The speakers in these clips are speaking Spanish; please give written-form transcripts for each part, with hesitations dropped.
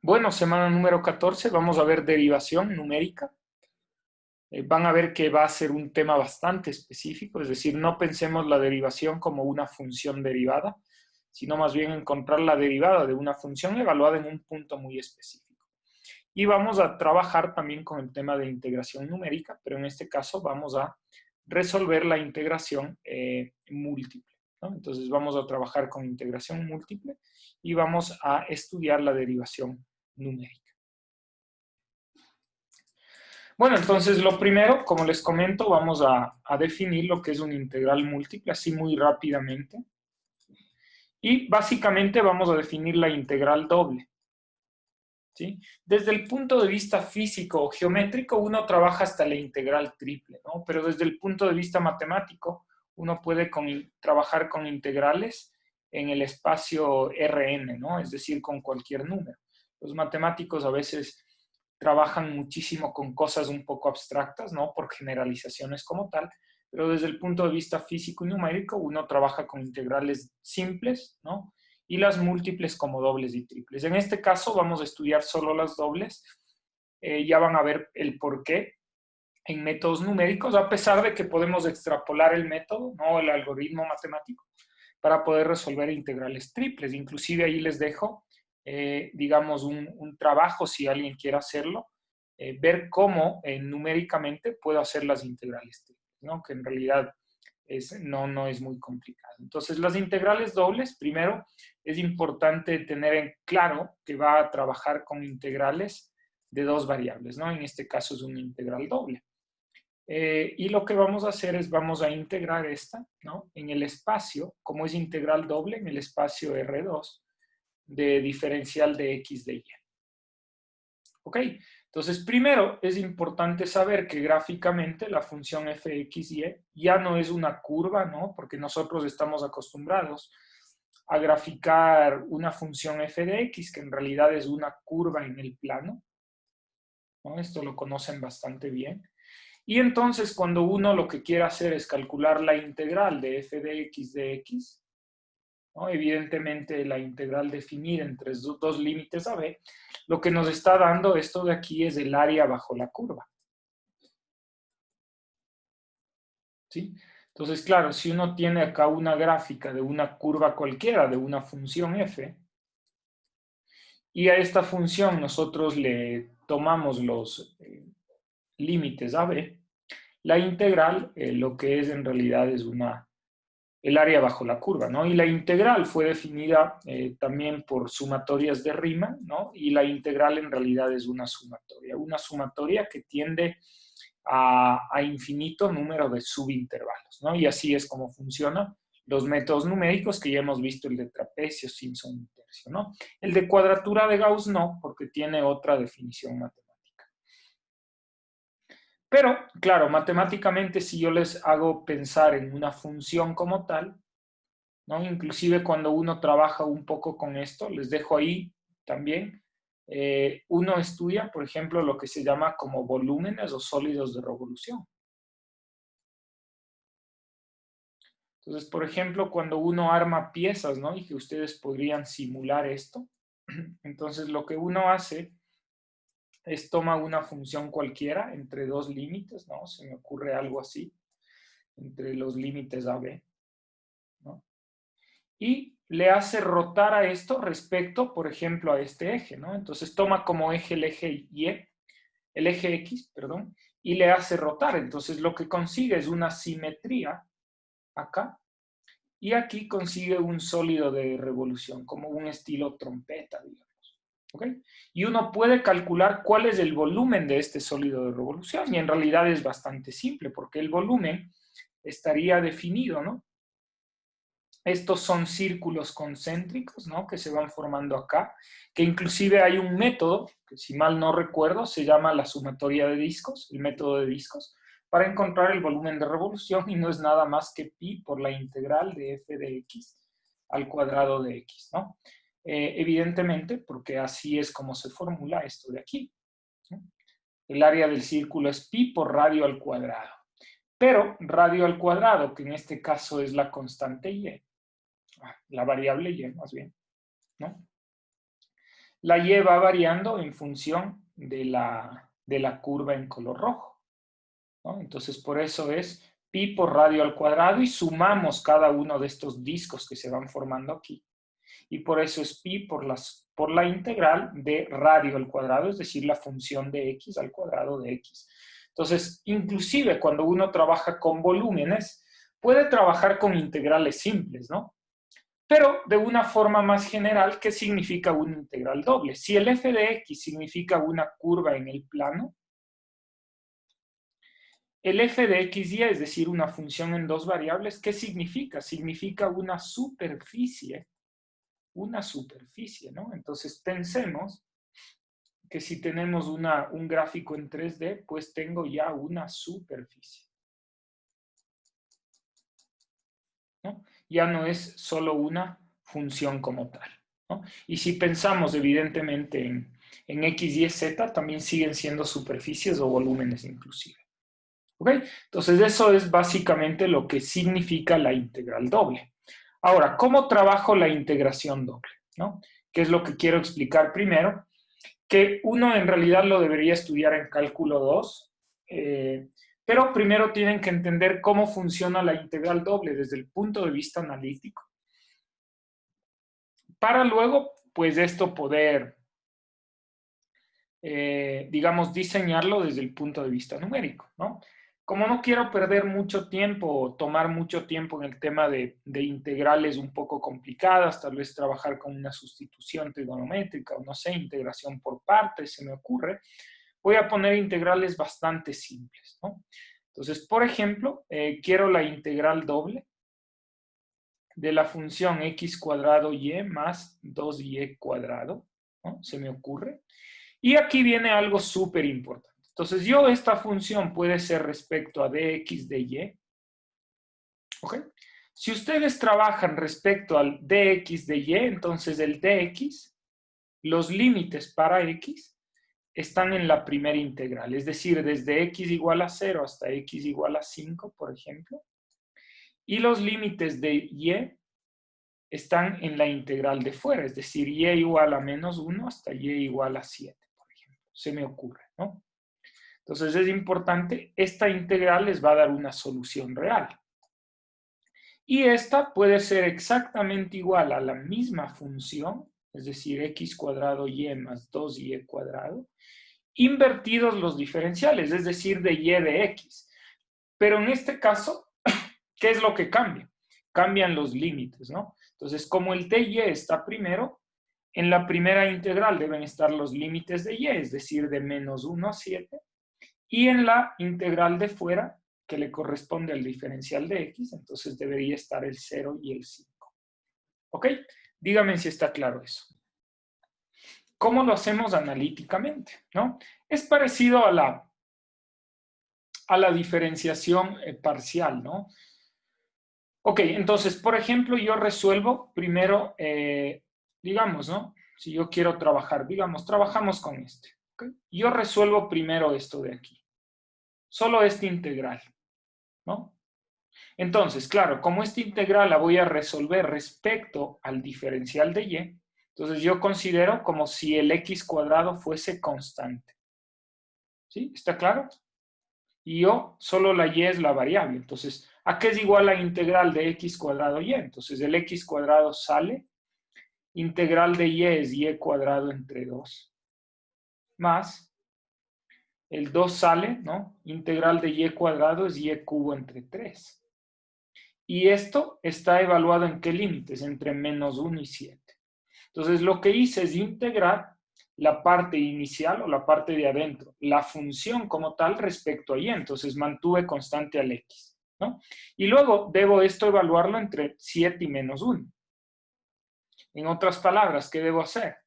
Bueno, semana número 14, vamos a ver derivación numérica. Van a ver que va a ser un tema bastante específico, es decir, no pensemos la derivación como una función derivada, sino más bien encontrar la derivada de una función evaluada en un punto muy específico. Y vamos a trabajar también con el tema de integración numérica, pero en este caso vamos a resolver la integración múltiple, ¿no? Entonces vamos a trabajar con integración múltiple y vamos a estudiar la derivación numérica. Bueno, entonces lo primero, como les comento, vamos a definir lo que es una integral múltiple, así muy rápidamente. Y básicamente vamos a definir la integral doble, ¿sí? Desde el punto de vista físico o geométrico, uno trabaja hasta la integral triple, ¿no? Pero desde el punto de vista matemático, uno puede trabajar con integrales en el espacio Rn, ¿no? Es decir, con cualquier número. Los matemáticos a veces trabajan muchísimo con cosas un poco abstractas, ¿no? Por generalizaciones como tal, pero desde el punto de vista físico y numérico, uno trabaja con integrales simples, ¿no? Y las múltiples como dobles y triples. En este caso vamos a estudiar solo las dobles. Ya van a ver el por qué en métodos numéricos, a pesar de que podemos extrapolar el método, ¿no? El algoritmo matemático, para poder resolver integrales triples. Inclusive ahí les dejo, digamos, un trabajo, si alguien quiere hacerlo, ver cómo numéricamente puedo hacer las integrales triples, ¿no? Que en realidad no es muy complicado. Entonces, las integrales dobles, primero, es importante tener en claro que va a trabajar con integrales de dos variables, ¿no? En este caso es una integral doble. Y lo que vamos a hacer es, vamos a integrar esta, ¿no? En el espacio, como es integral doble, en el espacio R2 de diferencial de X de Y. ¿Ok? Entonces, primero es importante saber que gráficamente la función fxy ya no es una curva, ¿no? Porque nosotros estamos acostumbrados a graficar una función f de x, que en realidad es una curva en el plano, ¿no? Esto lo conocen bastante bien. Y entonces, cuando uno lo que quiere hacer es calcular la integral de f de x, ¿no? Evidentemente la integral definida entre dos límites a b, lo que nos está dando esto de aquí es el área bajo la curva. ¿Sí? Entonces, claro, si uno tiene acá una gráfica de una curva cualquiera, de una función f, y a esta función nosotros le tomamos los límites a b, la integral lo que es en realidad es el área bajo la curva, ¿no? Y la integral fue definida también por sumatorias de Riemann, ¿no? Y la integral en realidad es una sumatoria que tiende a infinito número de subintervalos, ¿no? Y así es como funcionan los métodos numéricos que ya hemos visto, el de trapecio, Simpson y tercio, ¿no? El de cuadratura de Gauss no, porque tiene otra definición matemática. Pero, claro, matemáticamente si yo les hago pensar en una función como tal, ¿no? Inclusive cuando uno trabaja un poco con esto, les dejo ahí también, uno estudia, por ejemplo, lo que se llama como volúmenes o sólidos de revolución. Entonces, por ejemplo, cuando uno arma piezas, ¿no? Y que ustedes podrían simular esto, entonces lo que uno hace es toma una función cualquiera entre dos límites, ¿no? Se me ocurre algo así, entre los límites A, B, ¿no? Y le hace rotar a esto respecto, por ejemplo, a este eje, ¿no? Entonces toma como eje el eje Y, el eje X, perdón, y le hace rotar. Entonces lo que consigue es una simetría acá, y aquí consigue un sólido de revolución, como un estilo trompeta, digamos. ¿Ok? Y uno puede calcular cuál es el volumen de este sólido de revolución, y en realidad es bastante simple, porque el volumen estaría definido, ¿no? Estos son círculos concéntricos, ¿no? Que se van formando acá, que inclusive hay un método, que si mal no recuerdo, se llama la sumatoria de discos, el método de discos, para encontrar el volumen de revolución, y no es nada más que pi por la integral de f de x al cuadrado de x, ¿no? Evidentemente, porque así es como se formula esto de aquí, ¿no? El área del círculo es pi por radio al cuadrado. Pero radio al cuadrado, que en este caso es la constante y, la variable y más bien, ¿no? la y va variando en función de la curva en color rojo, ¿no? Entonces, por eso es pi por radio al cuadrado y sumamos cada uno de estos discos que se van formando aquí. Y por eso es pi por la integral de radio al cuadrado, es decir, la función de x al cuadrado de x. Entonces, inclusive cuando uno trabaja con volúmenes, puede trabajar con integrales simples, ¿no? Pero de una forma más general, ¿qué significa una integral doble? Si el f de x significa una curva en el plano, el f de xy, es decir, una función en dos variables, ¿qué significa? Significa una superficie, ¿no? Entonces pensemos que si tenemos un gráfico en 3D, pues tengo ya una superficie, ¿no? Ya no es solo una función como tal, ¿no? Y si pensamos evidentemente en x, y, z, también siguen siendo superficies o volúmenes inclusive. ¿Ok? Entonces eso es básicamente lo que significa la integral doble. Ahora, ¿cómo trabajo la integración doble? ¿No? ¿Qué es lo que quiero explicar primero? Que uno en realidad lo debería estudiar en cálculo 2, pero primero tienen que entender cómo funciona la integral doble desde el punto de vista analítico, para luego, pues esto poder, digamos, diseñarlo desde el punto de vista numérico, ¿no? Como no quiero perder mucho tiempo o tomar mucho tiempo en el tema de integrales un poco complicadas, tal vez trabajar con una sustitución trigonométrica o no sé, integración por partes, se me ocurre, voy a poner integrales bastante simples, ¿no? Entonces, por ejemplo, quiero la integral doble de la función x cuadrado y más 2y cuadrado, ¿no? Se me ocurre. Y aquí viene algo súper importante. Entonces, esta función puede ser respecto a dx de y, ¿ok? Si ustedes trabajan respecto al dx de y, entonces el dx, los límites para x, están en la primera integral, es decir, desde x igual a 0 hasta x igual a 5, por ejemplo, y los límites de y están en la integral de fuera, es decir, y igual a menos 1 hasta y igual a 7, por ejemplo, se me ocurre, ¿no? Entonces es importante, esta integral les va a dar una solución real. Y esta puede ser exactamente igual a la misma función, es decir, x cuadrado y más 2y cuadrado, invertidos los diferenciales, es decir, de y de x. Pero en este caso, ¿qué es lo que cambia? Cambian los límites, ¿no? Entonces, como el de y está primero, en la primera integral deben estar los límites de y, es decir, de menos 1 a 7, y en la integral de fuera, que le corresponde al diferencial de x, entonces debería estar el 0 y el 5. ¿Ok? Dígame si está claro eso. ¿Cómo lo hacemos analíticamente? ¿No? Es parecido a la diferenciación parcial, ¿no? Ok, entonces, por ejemplo, yo resuelvo primero, digamos, ¿no? Si yo quiero trabajar, digamos, trabajamos con este. ¿Okay? Yo resuelvo primero esto de aquí. Solo esta integral, ¿no? Entonces, claro, como esta integral la voy a resolver respecto al diferencial de y, entonces yo considero como si el x cuadrado fuese constante. ¿Sí? ¿Está claro? Y yo, solo la y es la variable. Entonces, ¿a qué es igual la integral de x cuadrado y? Entonces, el x cuadrado sale, integral de y es y cuadrado entre 2, más el 2 sale, ¿no? Integral de y cuadrado es y cubo entre 3. Y esto está evaluado en qué límites, entre menos 1 y 7. Entonces, lo que hice es integrar la parte inicial o la parte de adentro, la función como tal respecto a y. Entonces, mantuve constante al x, ¿no? Y luego debo esto evaluarlo entre 7 y menos 1. En otras palabras, ¿qué debo hacer?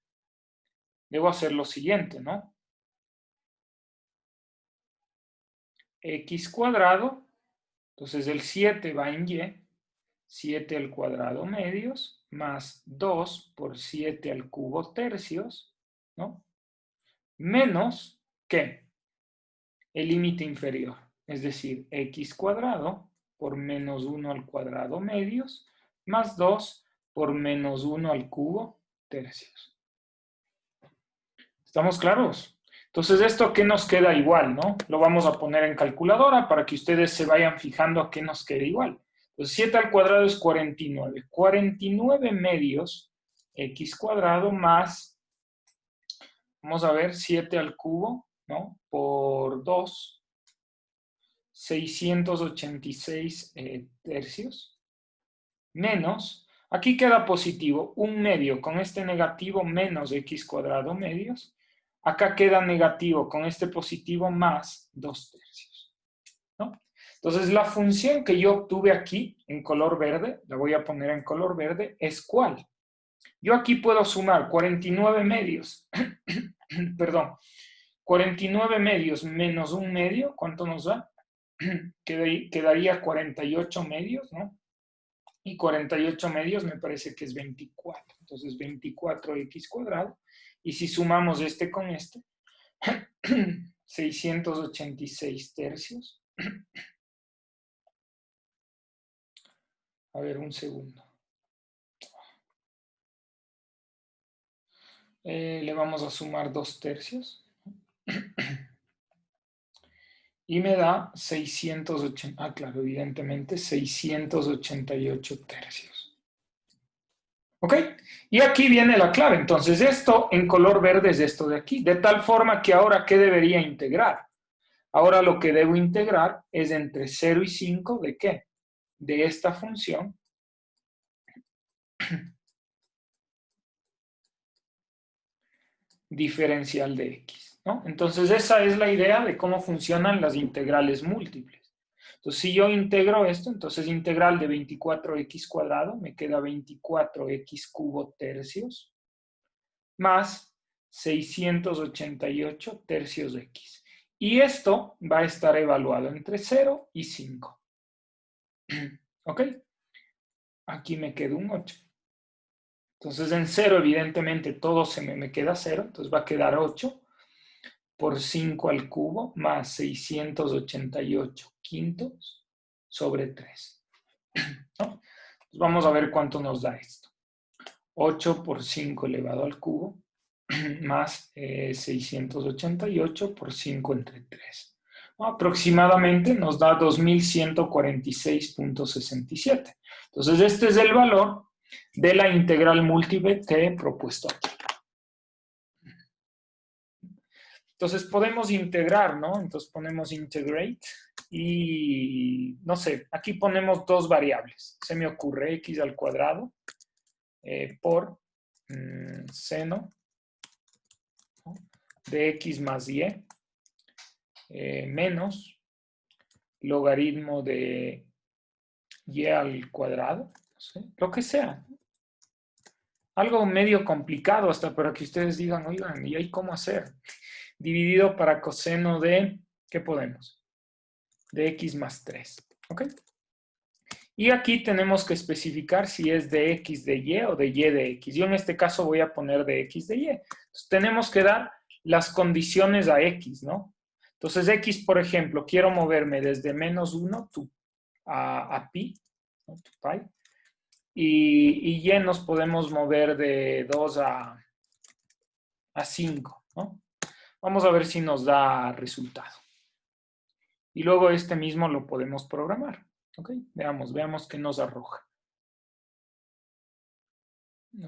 Debo hacer lo siguiente, ¿no? X cuadrado, entonces el 7 va en y, 7 al cuadrado medios, más 2 por 7 al cubo tercios, ¿no? Menos, ¿qué? El límite inferior, es decir, x cuadrado por menos 1 al cuadrado medios, más 2 por menos 1 al cubo tercios. ¿Estamos claros? Entonces, ¿esto qué nos queda igual, no? Lo vamos a poner en calculadora para que ustedes se vayan fijando a qué nos queda igual. Entonces, 7 al cuadrado es 49. 49 medios x cuadrado más, vamos a ver, 7 al cubo, ¿no? Por 2, 686 tercios, menos, aquí queda positivo, 1 medio con este negativo menos x cuadrado medios. Acá queda negativo con este positivo más 2 tercios, ¿no? Entonces, la función que yo obtuve aquí en color verde, la voy a poner en color verde, es ¿cuál? Yo aquí puedo sumar 49 medios, perdón, 49 medios menos 1 medio, ¿cuánto nos da? Quedaría 48 medios, ¿no? Y 48 medios me parece que es 24. Entonces, 24x cuadrado. Y si sumamos este con este, 686 tercios. A ver, un segundo. Le vamos a sumar 2 tercios. Y me da 680, claro, evidentemente, 688 tercios. ¿Ok? Y aquí viene la clave. Entonces, esto en color verde es esto de aquí. De tal forma que ahora, ¿qué debería integrar? Ahora lo que debo integrar es entre 0 y 5, ¿de qué? De esta función diferencial de x, ¿no? Entonces, esa es la idea de cómo funcionan las integrales múltiples. Entonces, si yo integro esto, entonces integral de 24x cuadrado, me queda 24x cubo tercios, más 688 tercios de x. Y esto va a estar evaluado entre 0 y 5. ¿Ok? Aquí me queda un 8. Entonces, en 0, evidentemente, todo me queda 0. Entonces, va a quedar 8 por 5 al cubo más 688 quintos sobre 3. ¿No? Entonces, vamos a ver cuánto nos da esto. 8 por 5 elevado al cubo más 688 por 5 entre 3. Aproximadamente nos da 2146.67. Entonces, este es el valor de la integral múltiple que he propuesto aquí. Entonces, podemos integrar, ¿no? Entonces, ponemos integrate y, no sé, aquí ponemos dos variables. Se me ocurre x al cuadrado por seno, ¿no?, de x más y menos logaritmo de y al cuadrado, no sé, lo que sea. Algo medio complicado hasta para que ustedes digan, oigan, ¿y ahí cómo hacer? Dividido para coseno de, ¿qué podemos? De x más 3, ¿ok? Y aquí tenemos que especificar si es de x de y o de y de x. Yo en este caso voy a poner de x de y. Entonces, tenemos que dar las condiciones a x, ¿no? Entonces, x, por ejemplo, quiero moverme desde menos 1 a pi, ¿no?, to pi. Y y nos podemos mover de 2 a 5, ¿no? Vamos a ver si nos da resultado. Y luego este mismo lo podemos programar, ¿ok? Veamos qué nos arroja.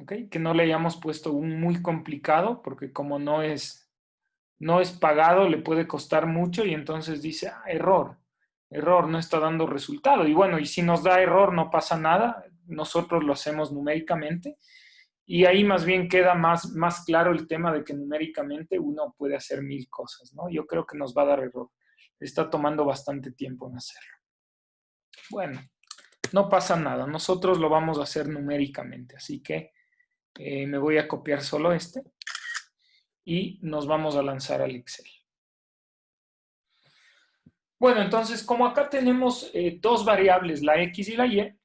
¿Ok? Que no le hayamos puesto un muy complicado, porque como no es pagado, le puede costar mucho y entonces dice, error, no está dando resultado. Y bueno, y si nos da error no pasa nada, nosotros lo hacemos numéricamente y ahí más bien queda más claro el tema de que numéricamente uno puede hacer 1000 cosas, ¿no? Yo creo que nos va a dar error. Está tomando bastante tiempo en hacerlo. Bueno, no pasa nada, nosotros lo vamos a hacer numéricamente, así que me voy a copiar solo este y nos vamos a lanzar al Excel. Bueno, entonces, como acá tenemos dos variables, la x y la y,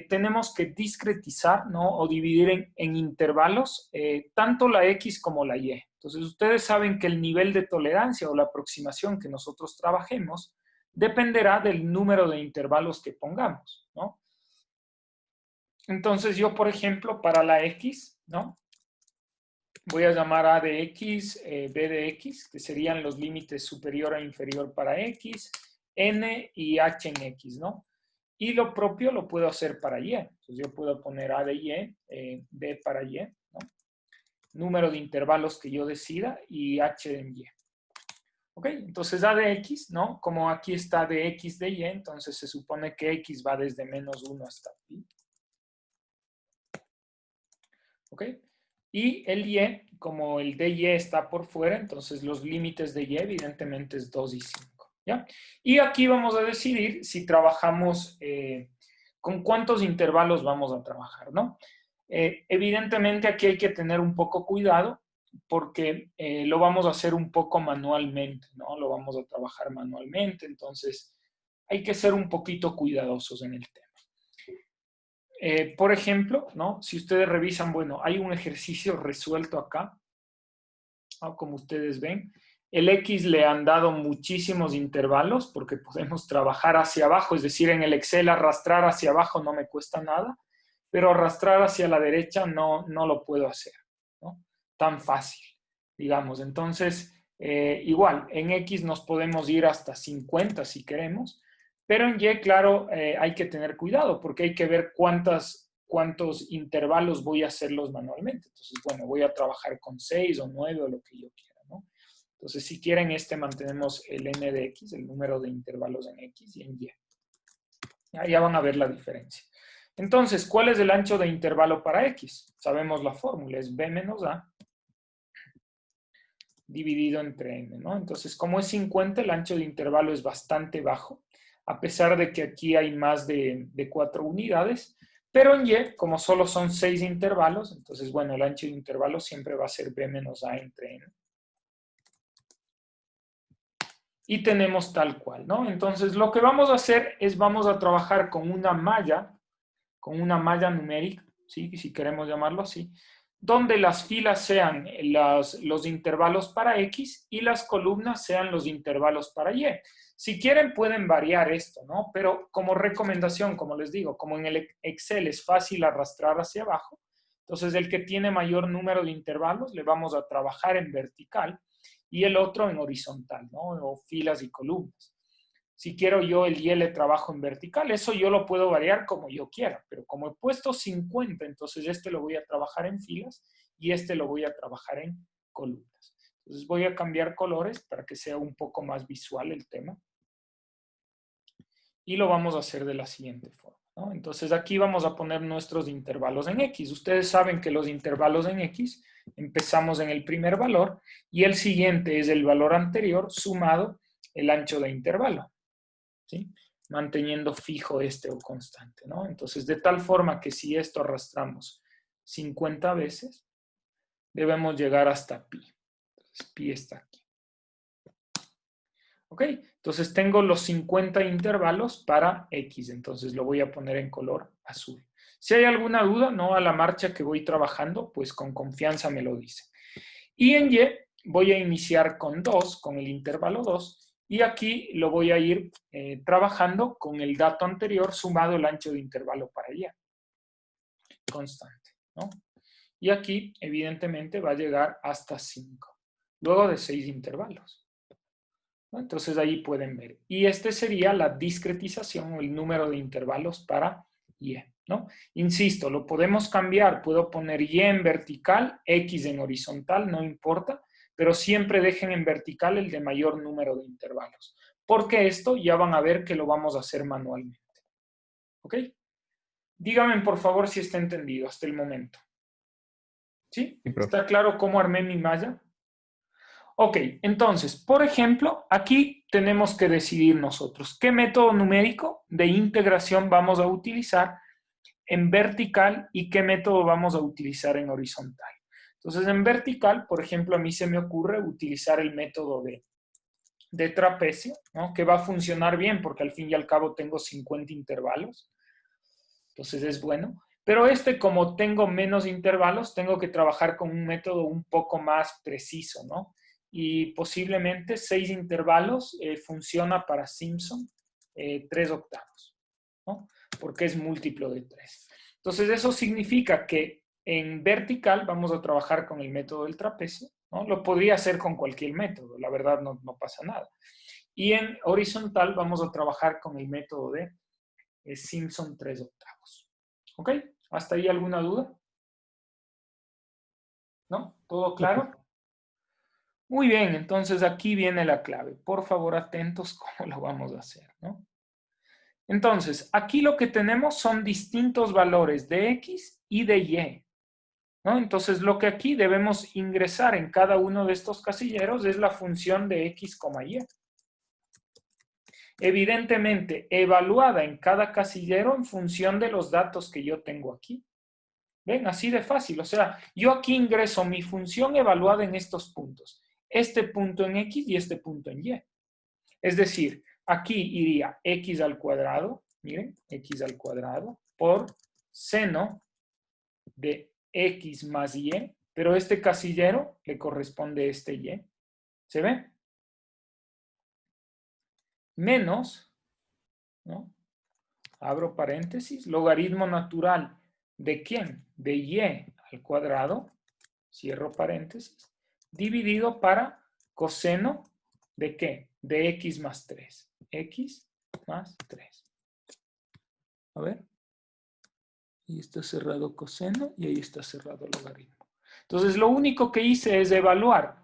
tenemos que discretizar, ¿no?, o dividir en intervalos tanto la x como la y. Entonces, ustedes saben que el nivel de tolerancia o la aproximación que nosotros trabajemos dependerá del número de intervalos que pongamos, ¿no? Entonces, yo, por ejemplo, para la x, ¿no?, voy a llamar A de X, B de X, que serían los límites superior e inferior para X, N y H en X, ¿no? Y lo propio lo puedo hacer para Y. Entonces yo puedo poner A de Y, B para Y, ¿no? Número de intervalos que yo decida y H en Y. ¿Ok? Entonces A de X, ¿no? Como aquí está de X de Y, entonces se supone que X va desde menos 1 hasta pi. ¿Ok? Y el Y, como el de Y está por fuera, entonces los límites de Y evidentemente es 2 y 5. ¿Ya? Y aquí vamos a decidir si trabajamos, con cuántos intervalos vamos a trabajar, ¿no? Evidentemente aquí hay que tener un poco cuidado porque lo vamos a hacer un poco manualmente, ¿no? Lo vamos a trabajar manualmente, entonces hay que ser un poquito cuidadosos en el tema. Por ejemplo, ¿no? Si ustedes revisan, bueno, hay un ejercicio resuelto acá, ¿no? Como ustedes ven, el X le han dado muchísimos intervalos porque podemos trabajar hacia abajo, es decir, en el Excel arrastrar hacia abajo no me cuesta nada, pero arrastrar hacia la derecha no lo puedo hacer, ¿no? Tan fácil, digamos. Entonces, igual, en X nos podemos ir hasta 50 si queremos, pero en Y, claro, hay que tener cuidado porque hay que ver cuántos intervalos voy a hacerlos manualmente. Entonces, bueno, voy a trabajar con 6 o 9 o lo que yo quiera, ¿no? Entonces, si quieren, mantenemos el n de X, el número de intervalos en X y en Y. Ya van a ver la diferencia. Entonces, ¿cuál es el ancho de intervalo para X? Sabemos la fórmula, es B menos A dividido entre N, ¿no? Entonces, como es 50, el ancho de intervalo es bastante bajo, a pesar de que aquí hay más de 4 unidades, pero en Y, como solo son 6 intervalos, entonces, bueno, el ancho de intervalo siempre va a ser B menos A entre N. Y tenemos tal cual, ¿no? Entonces, lo que vamos a hacer es vamos a trabajar con una malla numérica, ¿sí? Si queremos llamarlo así, donde las filas sean los intervalos para X y las columnas sean los intervalos para Y. Si quieren pueden variar esto, ¿no? Pero como recomendación, como les digo, como en el Excel es fácil arrastrar hacia abajo, entonces el que tiene mayor número de intervalos le vamos a trabajar en vertical y el otro en horizontal, ¿no? O filas y columnas. Si quiero yo el Y le trabajo en vertical, eso yo lo puedo variar como yo quiera, pero como he puesto 50, entonces este lo voy a trabajar en filas y este lo voy a trabajar en columnas. Entonces voy a cambiar colores para que sea un poco más visual el tema. Y lo vamos a hacer de la siguiente forma, ¿no? Entonces aquí vamos a poner nuestros intervalos en X. Ustedes saben que los intervalos en X empezamos en el primer valor y el siguiente es el valor anterior sumado el ancho de intervalo. ¿Sí? Manteniendo fijo este o constante, ¿no? Entonces, de tal forma que si esto arrastramos 50 veces, debemos llegar hasta pi. Entonces, pi está aquí. ¿Ok? Entonces, tengo los 50 intervalos para X, entonces lo voy a poner en color azul. Si hay alguna duda, ¿no? A la marcha que voy trabajando, pues con confianza me lo dice. Y en Y voy a iniciar con 2, con el intervalo 2, y aquí lo voy a ir trabajando con el dato anterior sumado el ancho de intervalo para Y. Constante, ¿no? Y aquí, evidentemente, va a llegar hasta 5, luego de 6 intervalos, ¿no? Entonces ahí pueden ver. Y este sería la discretización o el número de intervalos para Y, ¿no? Insisto, lo podemos cambiar. Puedo poner Y en vertical, X en horizontal, no importa, pero siempre dejen en vertical el de mayor número de intervalos, porque esto ya van a ver que lo vamos a hacer manualmente. ¿Ok? Díganme, por favor, si está entendido hasta el momento. ¿Sí? Sí, profe. ¿Está claro cómo armé mi malla? Ok, entonces, por ejemplo, aquí tenemos que decidir nosotros qué método numérico de integración vamos a utilizar en vertical y qué método vamos a utilizar en horizontal. Entonces, en vertical, por ejemplo, a mí se me ocurre utilizar el método de trapecio, ¿no? Que va a funcionar bien porque al fin y al cabo tengo 50 intervalos. Entonces es bueno. Pero como tengo menos intervalos, tengo que trabajar con un método un poco más preciso, ¿no? Y posiblemente 6 intervalos funciona para Simpson 3 octavos, ¿no? Porque es múltiplo de 3. Entonces eso significa que en vertical vamos a trabajar con el método del trapecio, ¿no? Lo podría hacer con cualquier método, la verdad no pasa nada. Y en horizontal vamos a trabajar con el método de Simpson 3/8. ¿Ok? ¿Hasta ahí alguna duda? ¿No? ¿Todo claro? Muy bien, entonces aquí viene la clave. Por favor, atentos cómo lo vamos a hacer, ¿no? Entonces, aquí lo que tenemos son distintos valores de X y de Y, ¿no? Entonces, lo que aquí debemos ingresar en cada uno de estos casilleros es la función de X, Y. Evidentemente, evaluada en cada casillero en función de los datos que yo tengo aquí. ¿Ven? Así de fácil. O sea, yo aquí ingreso mi función evaluada en estos puntos. Este punto en X y este punto en Y. Es decir, aquí iría X al cuadrado, miren, X al cuadrado, por seno de X más Y, pero este casillero le corresponde este Y. ¿Se ve? Menos, ¿no? Abro paréntesis, logaritmo natural ¿de quién? De Y al cuadrado, cierro paréntesis, dividido para coseno ¿de qué? De X más 3. X más 3. A ver. Ahí está cerrado coseno y ahí está cerrado logaritmo. Entonces, lo único que hice es evaluar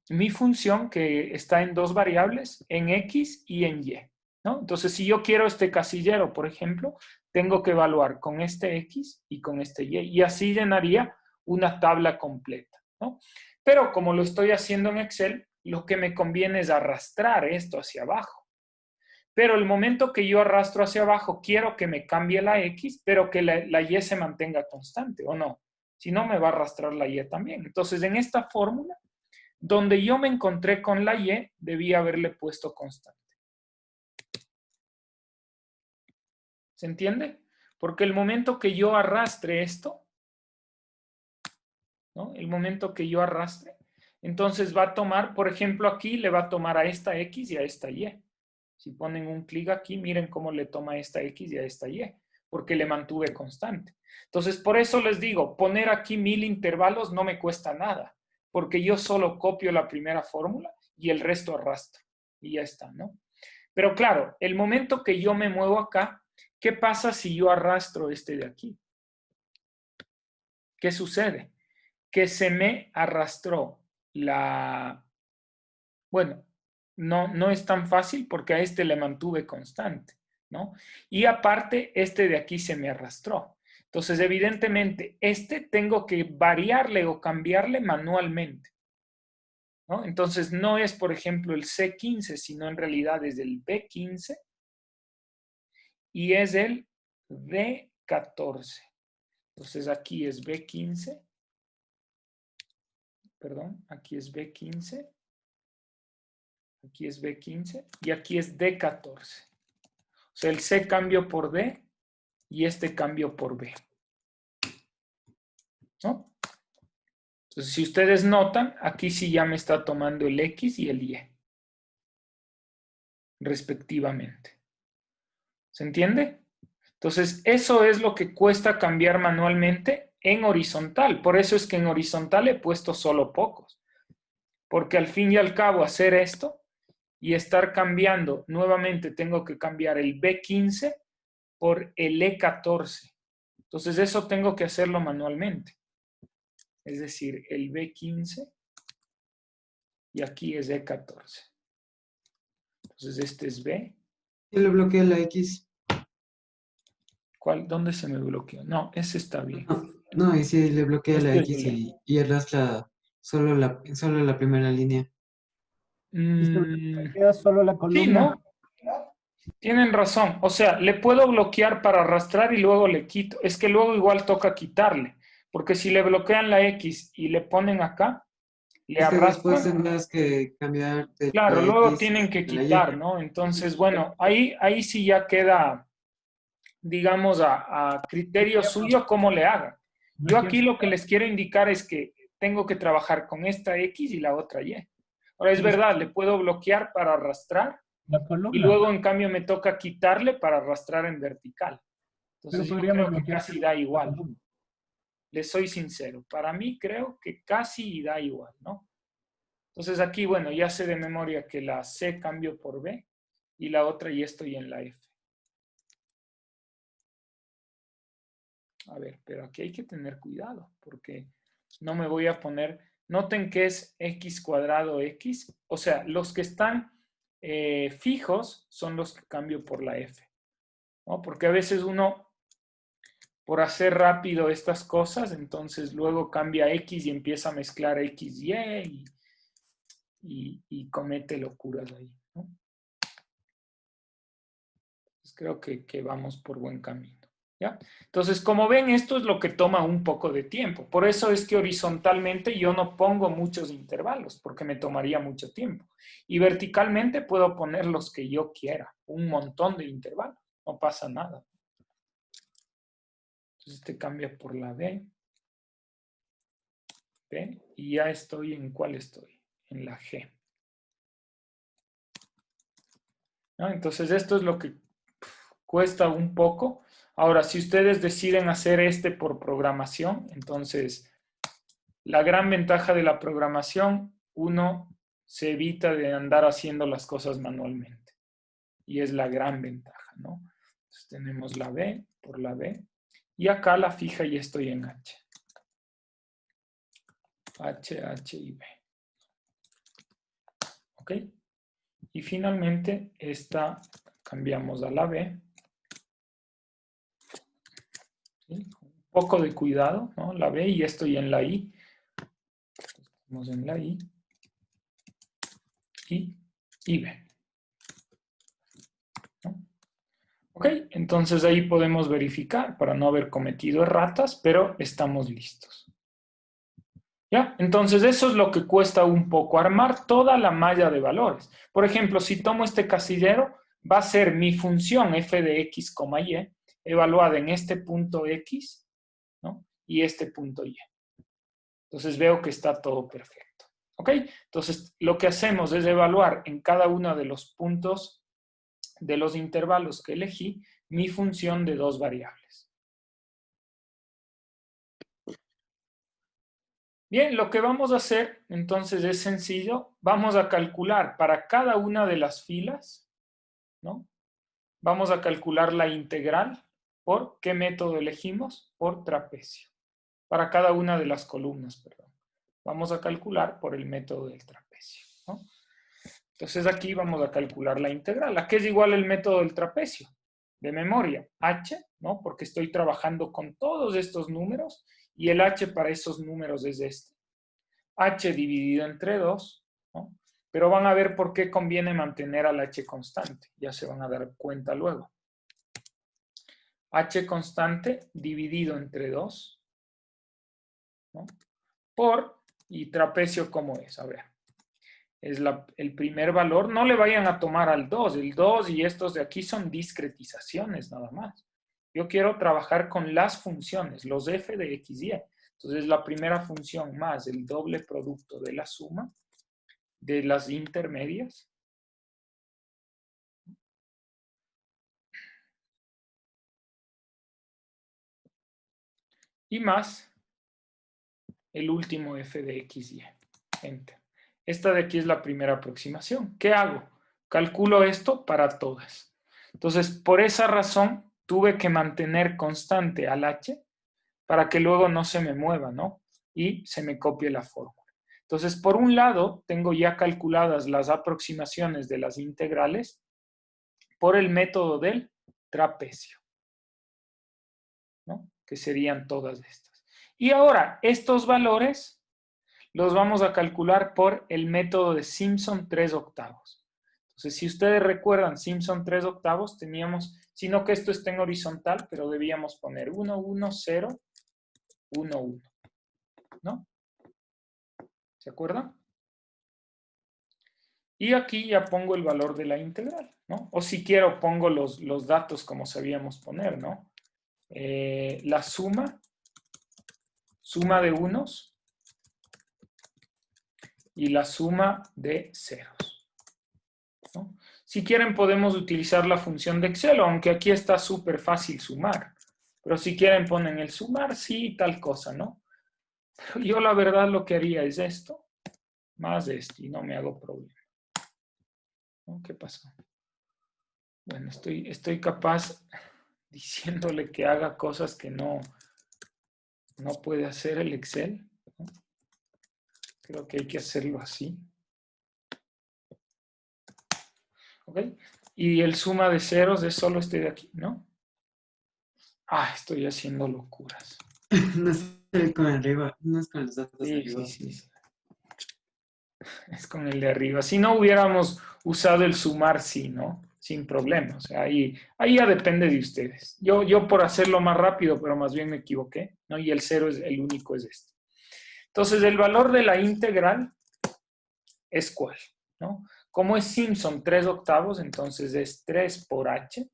mi función que está en dos variables, en X y en Y, ¿no? Entonces, si yo quiero este casillero, por ejemplo, tengo que evaluar con este X y con este Y así llenaría una tabla completa, ¿no? Pero como lo estoy haciendo en Excel, lo que me conviene es arrastrar esto hacia abajo. Pero el momento que yo arrastro hacia abajo, quiero que me cambie la X, pero que la Y se mantenga constante, ¿o no? Si no, me va a arrastrar la Y también. Entonces, en esta fórmula, donde yo me encontré con la Y, debía haberle puesto constante. ¿Se entiende? Porque el momento que yo arrastre esto, ¿no? El momento que yo arrastre, entonces va a tomar, por ejemplo, aquí le va a tomar a esta X y a esta Y. Si ponen un clic aquí, miren cómo le toma a esta X y a esta Y, porque le mantuve constante. Entonces, por eso les digo, poner aquí 1000 intervalos no me cuesta nada, porque yo solo copio la primera fórmula y el resto arrastro. Y ya está, ¿no? Pero claro, el momento que yo me muevo acá, ¿qué pasa si yo arrastro este de aquí? ¿Qué sucede? Que se me arrastró la... Bueno, no es tan fácil porque a este le mantuve constante, ¿no? Y aparte, este de aquí se me arrastró. Entonces, evidentemente, este tengo que variarle o cambiarle manualmente, ¿no? Entonces, no es, por ejemplo, el C15, sino en realidad es el B15 y es el D14. Entonces, aquí es B15, perdón, aquí es B15, aquí es B15 y aquí es D14. O sea, el C cambio por D y este cambio por B, ¿no? Entonces, si ustedes notan, aquí sí ya me está tomando el X y el Y, respectivamente. ¿Se entiende? Entonces, eso es lo que cuesta cambiar manualmente en horizontal. Por eso es que en horizontal he puesto solo pocos. Porque al fin y al cabo, hacer esto y estar cambiando, nuevamente tengo que cambiar el B15 por el E14. Entonces, eso tengo que hacerlo manualmente. Es decir, el B15 y aquí es E14. Entonces este es B. ¿Quién le bloquea la X? ¿Cuál? ¿Dónde se me bloqueó? No, ese está bien. No, y si le bloquea la Este es X el y arrastra solo la primera línea. Queda solo la Sí, columna. ¿no? Tienen razón. O sea, le puedo bloquear para arrastrar y luego le quito. Es que luego igual toca quitarle. Porque si le bloquean la X y le ponen acá, le Es que después arrastran. tendrás que cambiar de Claro, la luego X tienen que a la Y. quitar, ¿no? Entonces, bueno, ahí sí ya queda, digamos, a criterio suyo cómo le hagan. Yo aquí lo que les quiero indicar es que tengo que trabajar con esta X y la otra Y. Ahora, es verdad, le puedo bloquear para arrastrar La y columna. luego, en cambio, me toca quitarle para arrastrar en vertical. Pero Entonces, yo podríamos creo que bloquear casi da la igual. columna. Les soy sincero, para mí creo que casi da igual, ¿no? Entonces aquí, bueno, ya sé de memoria que la C cambio por B y la otra ya estoy en la F. A ver, pero aquí hay que tener cuidado porque no me voy a poner... Noten que es x cuadrado x, o sea, los que están fijos son los que cambio por la F, ¿no? Porque a veces uno, por hacer rápido estas cosas, entonces luego cambia x y empieza a mezclar x, y comete locuras ahí, ¿no? Pues creo que vamos por buen camino. ¿Ya? Entonces, como ven, esto es lo que toma un poco de tiempo. Por eso es que horizontalmente yo no pongo muchos intervalos, porque me tomaría mucho tiempo. Y verticalmente puedo poner los que yo quiera, un montón de intervalos, no pasa nada. Entonces, este cambia por la B. B, y ya estoy en ¿cuál estoy? En la G. ¿No? Entonces, esto es lo que cuesta un poco. Ahora, si ustedes deciden hacer este por programación, entonces la gran ventaja de la programación, uno se evita de andar haciendo las cosas manualmente. Y es la gran ventaja, ¿no? Entonces tenemos la B por la B. Y acá la fija y estoy en H. H, H y B. ¿Ok? Y finalmente esta cambiamos a la B. ¿Sí? Un poco de cuidado, ¿no? La B y estoy en la I. Estamos en la I. Y B. ¿No? Ok, entonces ahí podemos verificar para no haber cometido erratas, pero estamos listos. ¿Ya? Entonces eso es lo que cuesta un poco, armar toda la malla de valores. Por ejemplo, si tomo este casillero, va a ser mi función f de x, y evaluada en este punto x, ¿no? Y este punto y. Entonces veo que está todo perfecto. ¿Ok? Entonces lo que hacemos es evaluar en cada uno de los puntos de los intervalos que elegí mi función de dos variables. Bien, lo que vamos a hacer entonces es sencillo. Vamos a calcular para cada una de las filas, ¿no? Vamos a calcular la integral. ¿Por qué método elegimos? Por trapecio. Para cada una de las columnas, perdón. Vamos a calcular por el método del trapecio, ¿no? Entonces aquí vamos a calcular la integral. ¿A qué es igual el método del trapecio? De memoria, h, ¿no? Porque estoy trabajando con todos estos números y el h para esos números es este. H dividido entre 2, ¿no? Pero van a ver por qué conviene mantener al h constante. Ya se van a dar cuenta luego. H constante dividido entre 2, ¿no? Por, y trapecio, ¿cómo es? A ver. Es el primer valor. No le vayan a tomar al 2. El 2 y estos de aquí son discretizaciones nada más. Yo quiero trabajar con las funciones, los f de x, y. Entonces la primera función más el doble producto de la suma de las intermedias. Y más el último f de x, y. Enter. Esta de aquí es la primera aproximación. ¿Qué hago? Calculo esto para todas. Entonces, por esa razón, tuve que mantener constante al h para que luego no se me mueva, ¿no? Y se me copie la fórmula. Entonces, por un lado, tengo ya calculadas las aproximaciones de las integrales por el método del trapecio, ¿no? Que serían todas estas. Y ahora, estos valores los vamos a calcular por el método de Simpson 3/8. Entonces, si ustedes recuerdan Simpson 3/8, teníamos, sino que esto está en horizontal, pero debíamos poner 1, 1, 0, 1, 1, ¿no? ¿Se acuerdan? Y aquí ya pongo el valor de la integral, ¿no? O si quiero pongo los datos como sabíamos poner, ¿no? La suma de unos y la suma de ceros, ¿no? Si quieren podemos utilizar la función de Excel, aunque aquí está súper fácil sumar. Pero si quieren ponen el sumar, sí, tal cosa, ¿no? Pero yo la verdad lo que haría es esto, más esto, y no me hago problema. ¿No? ¿Qué pasó? Bueno, estoy capaz diciéndole que haga cosas que no puede hacer el Excel, ¿no? Creo que hay que hacerlo así. ¿Ok? Y el suma de ceros es solo este de aquí, ¿no? Ah, estoy haciendo locuras. No es con arriba, no es con los datos Sí, arriba. sí, sí. Es con el de arriba. Si no hubiéramos usado el sumar, sí, ¿no? Sin problema. O sea, ahí ya depende de ustedes. Yo por hacerlo más rápido, pero más bien me equivoqué, ¿no? Y el cero es el único, es este. Entonces, el valor de la integral es ¿cuál? ¿No? Como es Simpson 3/8, entonces es 3 por h.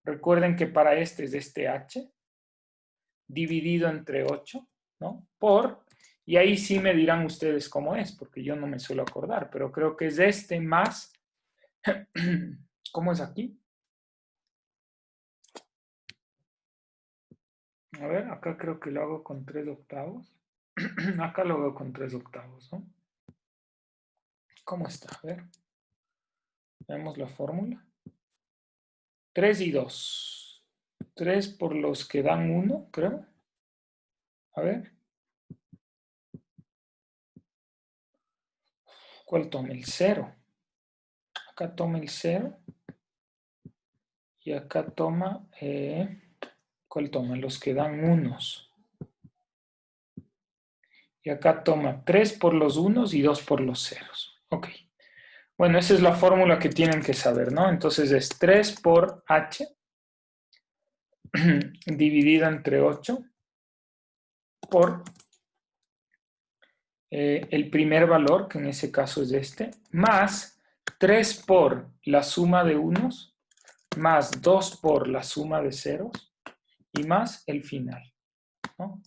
Recuerden que para este es este h, dividido entre 8, ¿no? Y ahí sí me dirán ustedes cómo es, porque yo no me suelo acordar, pero creo que es este más, ¿cómo es aquí? A ver, acá creo que lo hago con 3/8. Acá lo hago con 3/8, ¿no? ¿Cómo está? A ver, vemos la fórmula. 3 y 2. 3 por los que dan 1, creo. A ver. ¿Cuál toma? El 0. Acá toma el 0. Y acá toma, ¿cuál toma? Los que dan unos. Y acá toma 3 por los unos y 2 por los ceros. Ok. Bueno, esa es la fórmula que tienen que saber, ¿no? Entonces es 3 por h dividida entre 8 por el primer valor, que en ese caso es este, más 3 por la suma de unos, más 2 por la suma de ceros y más el final, ¿no?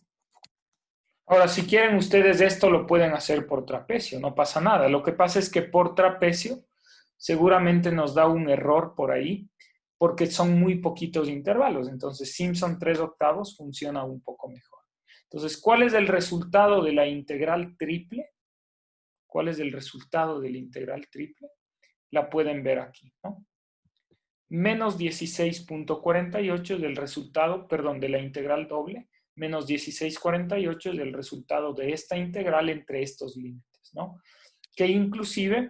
Ahora, si quieren ustedes esto lo pueden hacer por trapecio, no pasa nada. Lo que pasa es que por trapecio seguramente nos da un error por ahí porque son muy poquitos intervalos. Entonces, Simpson 3/8 funciona un poco mejor. Entonces, ¿cuál es el resultado de la integral triple? ¿Cuál es el resultado de la integral triple? La pueden ver aquí, ¿no? Menos 16.48 del resultado, perdón, de la integral doble, menos 16.48 del resultado de esta integral entre estos límites, ¿no? Que inclusive,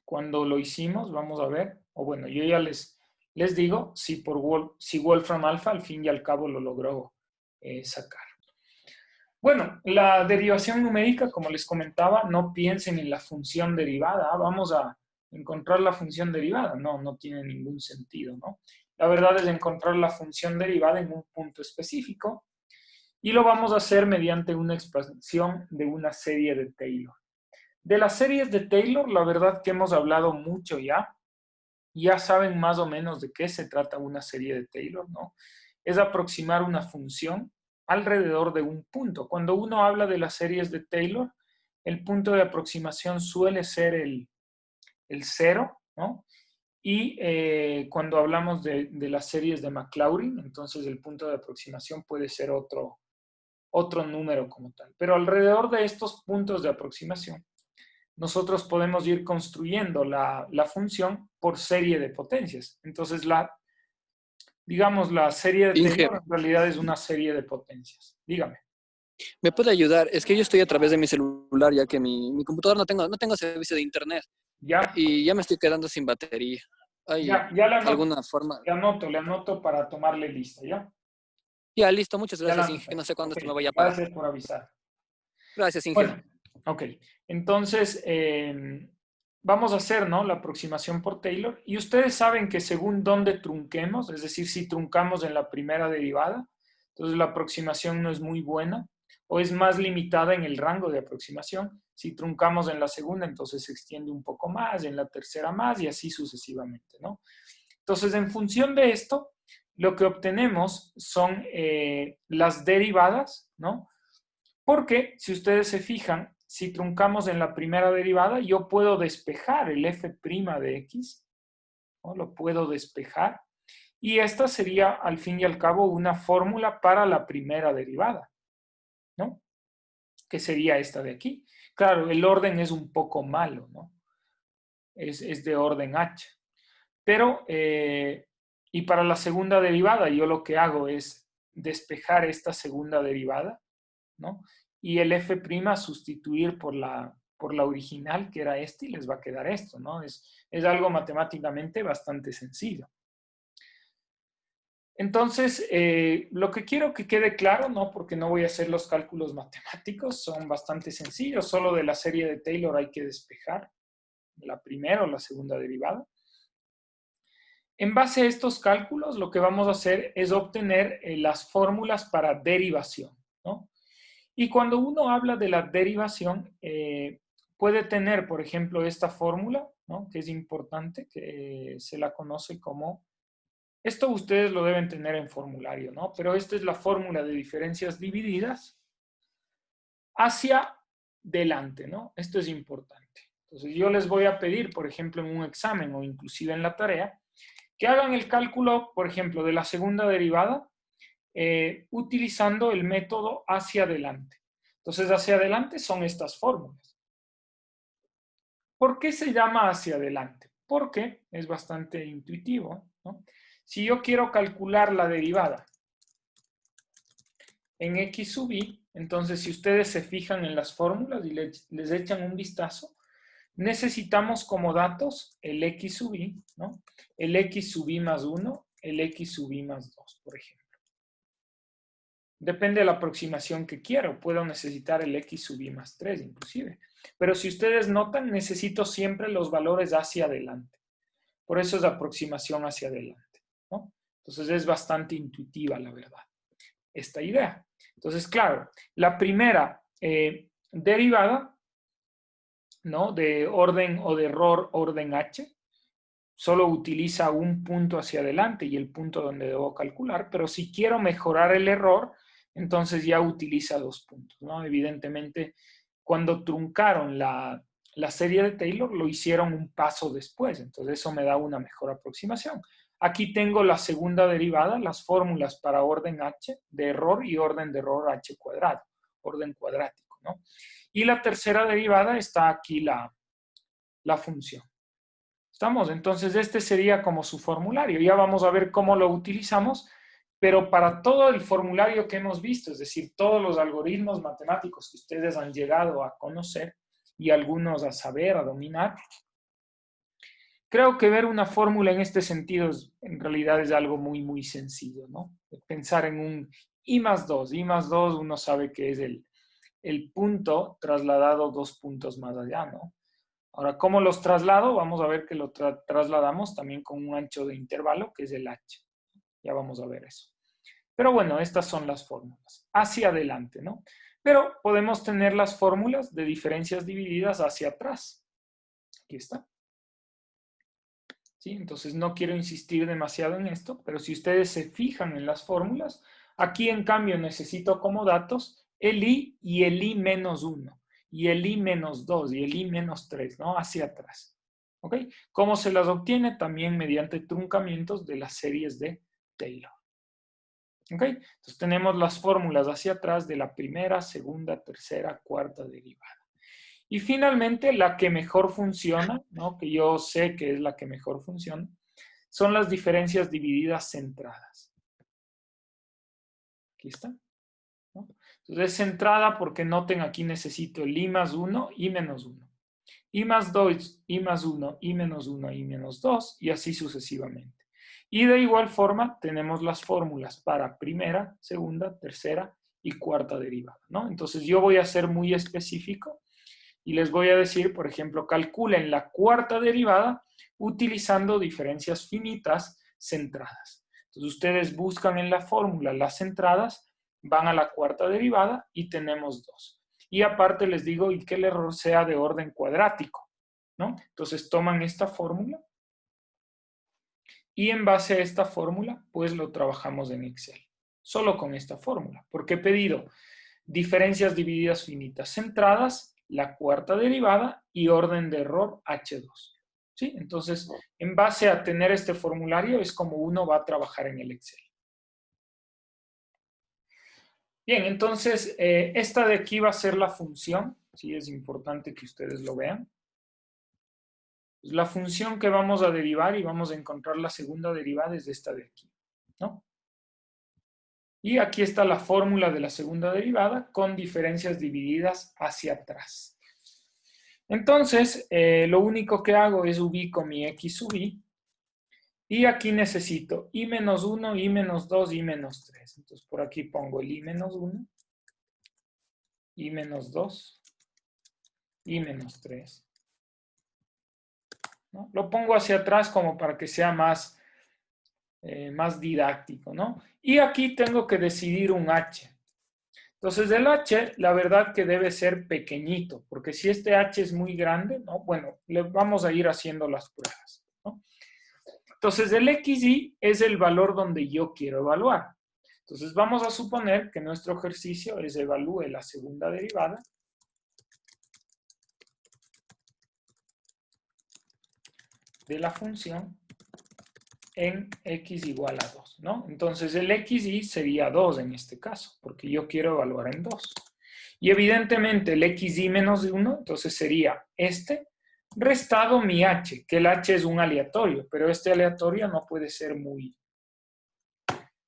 cuando lo hicimos, vamos a ver, o bueno, yo ya les digo si Wolfram Alpha al fin y al cabo lo logró sacar. Bueno, la derivación numérica, como les comentaba, no piensen en la función derivada. Vamos a encontrar la función derivada. No tiene ningún sentido, ¿no? La verdad es encontrar la función derivada en un punto específico y lo vamos a hacer mediante una expansión de una serie de Taylor. De las series de Taylor, la verdad que hemos hablado mucho ya. Ya saben más o menos de qué se trata una serie de Taylor, ¿no? Es aproximar una función alrededor de un punto. Cuando uno habla de las series de Taylor, el punto de aproximación suele ser el 0, ¿no? Y cuando hablamos de las series de Maclaurin, entonces el punto de aproximación puede ser otro número como tal. Pero alrededor de estos puntos de aproximación, nosotros podemos ir construyendo la función por serie de potencias. Entonces, digamos, la serie de Inge, Taylor en realidad es una serie de potencias. Dígame. ¿me puede ayudar? Es que yo estoy a través de mi celular, ya que mi computador no tengo servicio de internet Ya, y ya me estoy quedando sin batería. ¿Hay ya alguna forma? le anoto para tomarle lista, ¿ya? Ya, listo, muchas Ya la gracias, Inge. anoté. No sé cuándo Ok, se me vaya a apagar. gracias por avisar. Gracias, Inge. Bueno, ok. Entonces, vamos a hacer, ¿no? La aproximación por Taylor. Y ustedes saben que según dónde trunquemos, es decir, si truncamos en la primera derivada, entonces la aproximación no es muy buena o es más limitada en el rango de aproximación. Si truncamos en la segunda, entonces se extiende un poco más, en la tercera más y así sucesivamente, ¿no? Entonces, en función de esto, lo que obtenemos son las derivadas, ¿no? Porque si ustedes se fijan, si truncamos en la primera derivada, yo puedo despejar el f' de x, ¿no? Lo puedo despejar Y esta sería, al fin y al cabo, una fórmula para la primera derivada, ¿no? Que sería esta de aquí. Claro, el orden es un poco malo, ¿no? Es de orden H. Pero, y para la segunda derivada, yo lo que hago es despejar esta segunda derivada, ¿no? Y el f' sustituir por la original, que era este, y les va a quedar esto, ¿no? Es algo matemáticamente bastante sencillo. Entonces, lo que quiero que quede claro, ¿no? Porque no voy a hacer los cálculos matemáticos, son bastante sencillos, solo de la serie de Taylor hay que despejar la primera o la segunda derivada. En base a estos cálculos, lo que vamos a hacer es obtener las fórmulas para derivación, ¿no? Y cuando uno habla de la derivación, puede tener, por ejemplo, esta fórmula, ¿no? Que es importante, que se la conoce como... Esto ustedes lo deben tener en formulario, ¿no? Pero esta es la fórmula de diferencias divididas hacia delante, ¿no? Esto es importante. Entonces, yo les voy a pedir, por ejemplo, en un examen o inclusive en la tarea, que hagan el cálculo, por ejemplo, de la segunda derivada utilizando el método hacia adelante. Entonces, hacia adelante son estas fórmulas. ¿Por qué se llama hacia adelante? Porque es bastante intuitivo, ¿no? Si yo quiero calcular la derivada en x sub i, entonces si ustedes se fijan en las fórmulas y les echan un vistazo, necesitamos como datos el x sub i, ¿no? El x sub i más 1, el x sub i más 2, por ejemplo. Depende de la aproximación que quiero. Puedo necesitar el x sub i más 3 inclusive. Pero si ustedes notan, necesito siempre los valores hacia adelante. Por eso es aproximación hacia adelante, ¿no? Entonces es bastante intuitiva, la verdad, esta idea. Entonces, claro, la primera derivada, ¿no? De orden o de error orden H, solo utiliza un punto hacia adelante y el punto donde debo calcular, pero si quiero mejorar el error, entonces ya utiliza 2 puntos, ¿no? Evidentemente, cuando truncaron la serie de Taylor, lo hicieron un paso después, entonces eso me da una mejor aproximación. Aquí tengo la segunda derivada, las fórmulas para orden H de error y orden de error H cuadrado, orden cuadrático, ¿no? Y la tercera derivada está aquí la función. ¿Estamos? Entonces, este sería como su formulario. Ya vamos a ver cómo lo utilizamos, pero para todo el formulario que hemos visto, es decir, todos los algoritmos matemáticos que ustedes han llegado a conocer y algunos a saber, a dominar, creo que ver una fórmula en este sentido en realidad es algo muy, muy sencillo, ¿no? Pensar en un i más 2. I más 2 uno sabe que es el punto trasladado 2 puntos más allá, ¿no? Ahora, ¿cómo los traslado? Vamos a ver que lo trasladamos también con un ancho de intervalo, que es el h. Ya vamos a ver eso. Pero bueno, estas son las fórmulas. Hacia adelante, ¿no? Pero podemos tener las fórmulas de diferencias divididas hacia atrás. Aquí está. ¿Sí? Entonces, no quiero insistir demasiado en esto, pero si ustedes se fijan en las fórmulas, aquí en cambio necesito como datos el i y el i menos 1. Y el i menos 2 y el i menos 3, ¿no? Hacia atrás. ¿Ok? ¿Cómo se las obtiene? También mediante truncamientos de las series de Taylor. ¿Ok? Entonces tenemos las fórmulas hacia atrás de la primera, segunda, tercera, cuarta derivada. Y finalmente, la que mejor funciona, ¿no? Que yo sé que es la que mejor funciona, son las diferencias divididas centradas. Aquí está. ¿No? Entonces es centrada porque noten aquí necesito el i más 1, i menos 1. I más 2, i más 1, i menos 1, i menos 2 y así sucesivamente. Y de igual forma tenemos las fórmulas para primera, segunda, tercera y cuarta derivada, ¿no? Entonces yo voy a ser muy específico y les voy a decir, por ejemplo, calculen la cuarta derivada utilizando diferencias finitas centradas. Entonces ustedes buscan en la fórmula las centradas, van a la cuarta derivada y tenemos 2. Y aparte les digo y que el error sea de orden cuadrático, ¿no? Entonces toman esta fórmula y en base a esta fórmula, pues lo trabajamos en Excel. Solo con esta fórmula, porque he pedido diferencias divididas finitas centradas, la cuarta derivada y orden de error H2. ¿sí? Entonces, en base a tener este formulario es como uno va a trabajar en el Excel. Bien, entonces, esta de aquí va a ser la función, sí, es importante que ustedes lo vean. Pues la función que vamos a derivar y vamos a encontrar la segunda derivada es esta de aquí, ¿no? Y aquí está la fórmula de la segunda derivada con diferencias divididas hacia atrás. Entonces, lo único que hago es ubico mi x sub i. Y aquí necesito i menos 1, i menos 2, i menos 3. Entonces, por aquí pongo el i menos 1, i menos 2, i menos 3. ¿No? Lo pongo hacia atrás como para que sea más didáctico, ¿no? Y aquí tengo que decidir un h. Entonces, el h, la verdad que debe ser pequeñito, porque si este h es muy grande, ¿no? Bueno, le vamos a ir haciendo las pruebas, ¿no? Entonces, el xy es el valor donde yo quiero evaluar. Entonces, vamos a suponer que nuestro ejercicio es evalúe la segunda derivada de la función en x igual a 2, ¿no? Entonces, el xy sería 2 en este caso, porque yo quiero evaluar en 2. Y evidentemente el xy menos 1, entonces sería este, restado mi h, que el h es un aleatorio, pero este aleatorio no puede ser muy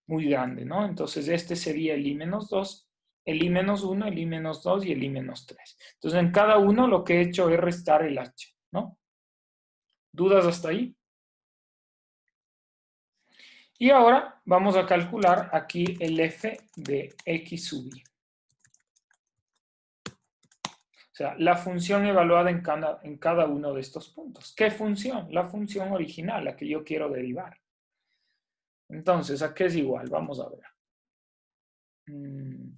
grande, ¿no? Entonces este sería el i menos 2, el i menos 1, el i menos 2 y el i menos 3. Entonces en cada uno lo que he hecho es restar el h, ¿no? ¿Dudas hasta ahí? Y ahora vamos a calcular aquí el f de x sub i. O sea, la función evaluada en cada uno de estos puntos. ¿Qué función? La función original, la que yo quiero derivar. Entonces, ¿a qué es igual? Vamos a ver.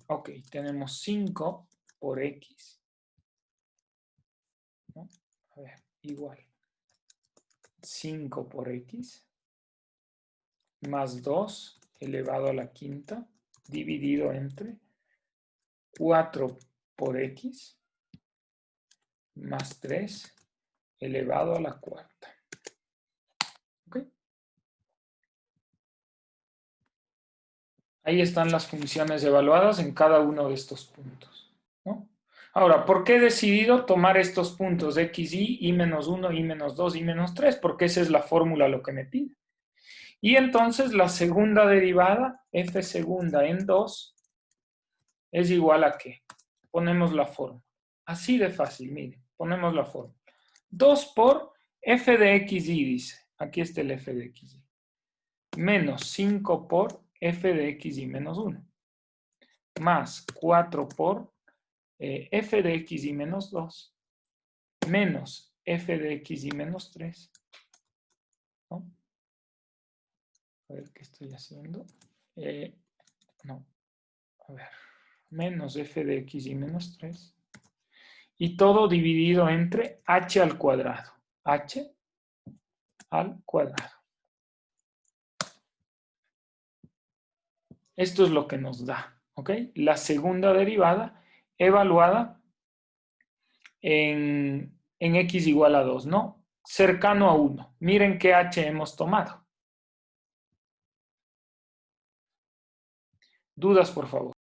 Ok, tenemos 5 por x. ¿No? A ver, igual. 5 por x más 2 elevado a la quinta dividido entre 4 por x más 3 elevado a la cuarta. ¿Ok? Ahí están las funciones evaluadas en cada uno de estos puntos, ¿no? Ahora, ¿por qué he decidido tomar estos puntos xy, i menos 1, i menos 2, i menos 3? Porque esa es la fórmula lo que me pide. Y entonces la segunda derivada, f segunda en 2, es igual a ¿qué? Ponemos la fórmula. Así de fácil, miren, ponemos la fórmula. 2 por f de xy, dice. Aquí está el f de xy. Menos 5 por f de xy menos 1. Más 4 por f de xy menos 2. Menos f de xy menos 3. ¿No? A ver qué estoy haciendo. No. A ver. Menos f de xy menos 3. Y todo dividido entre h al cuadrado. H al cuadrado. Esto es lo que nos da, ¿ok? La segunda derivada evaluada en x igual a 2, ¿no? Cercano a 1. Miren qué h hemos tomado. Dudas, por favor.